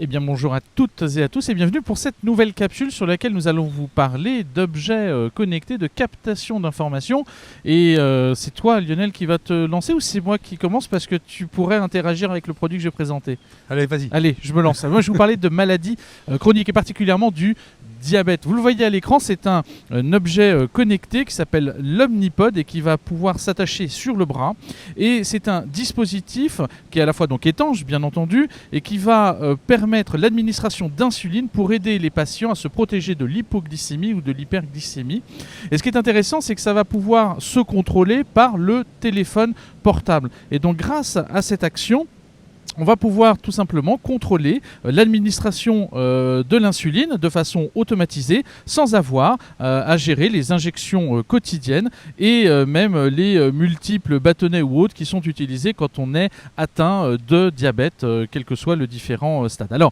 Eh bien bonjour à toutes et à tous et bienvenue pour cette nouvelle capsule sur laquelle nous allons vous parler d'objets connectés, de captation d'informations. Et c'est toi Lionel qui va te lancer ou c'est moi qui commence parce que tu pourrais interagir avec le produit que je vais présenter? Allez, vas-y. Allez, je me lance. Moi je vais vous parler de maladies chroniques et particulièrement du diabète. Vous le voyez à l'écran, c'est un objet connecté qui s'appelle l'Omnipod et qui va pouvoir s'attacher sur le bras. Et c'est un dispositif qui est à la fois donc étanche, bien entendu, et qui va permettre l'administration d'insuline pour aider les patients à se protéger de l'hypoglycémie ou de l'hyperglycémie. Et ce qui est intéressant, c'est que ça va pouvoir se contrôler par le téléphone portable. Et donc grâce à cette action, on va pouvoir tout simplement contrôler l'administration de l'insuline de façon automatisée sans avoir à gérer les injections quotidiennes et même les multiples bâtonnets ou autres qui sont utilisés quand on est atteint de diabète, quel que soit le différent stade. Alors,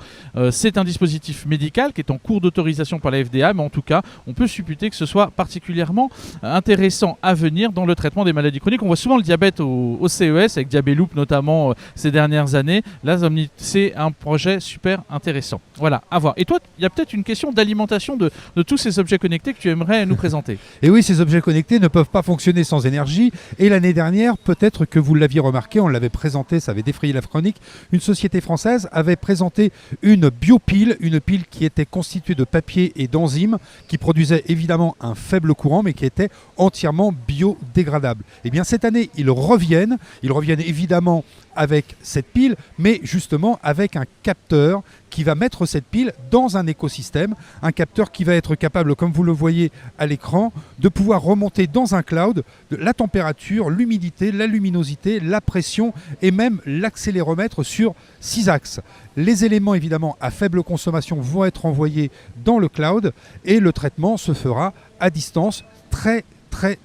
c'est un dispositif médical qui est en cours d'autorisation par la FDA, mais en tout cas, on peut supputer que ce soit particulièrement intéressant à venir dans le traitement des maladies chroniques. On voit souvent le diabète au CES, avec Diabeloop notamment ces dernières années. Là, c'est un projet super intéressant. Voilà, à voir. Et toi, il y a peut-être une question d'alimentation de tous ces objets connectés que tu aimerais nous présenter. Et oui, ces objets connectés ne peuvent pas fonctionner sans énergie. Et l'année dernière, peut-être que vous l'aviez remarqué, on l'avait présenté, ça avait défrayé la chronique, une société française avait présenté une biopile, une pile qui était constituée de papier et d'enzymes, qui produisait évidemment un faible courant, mais qui était entièrement biodégradable. Et bien cette année, ils reviennent évidemment avec cette pile, mais justement avec un capteur qui va mettre cette pile dans un écosystème, un capteur qui va être capable, comme vous le voyez à l'écran, de pouvoir remonter dans un cloud la température, l'humidité, la luminosité, la pression et même l'accéléromètre sur 6 axes. Les éléments évidemment à faible consommation vont être envoyés dans le cloud et le traitement se fera à distance.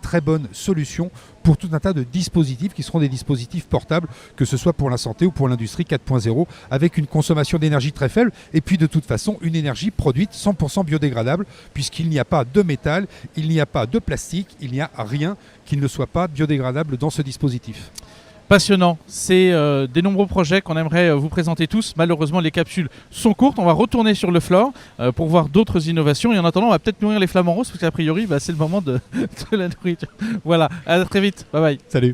Très bonne solution pour tout un tas de dispositifs qui seront des dispositifs portables, que ce soit pour la santé ou pour l'industrie 4.0, avec une consommation d'énergie très faible et puis de toute façon une énergie produite 100% biodégradable, puisqu'il n'y a pas de métal, il n'y a pas de plastique, il n'y a rien qui ne soit pas biodégradable dans ce dispositif. Passionnant, c'est des nombreux projets qu'on aimerait vous présenter tous. Malheureusement, les capsules sont courtes. On va retourner sur le floor pour voir d'autres innovations. Et en attendant, on va peut-être nourrir les flamants roses parce qu'a priori, c'est le moment de la nourriture. Voilà, à très vite. Bye bye. Salut.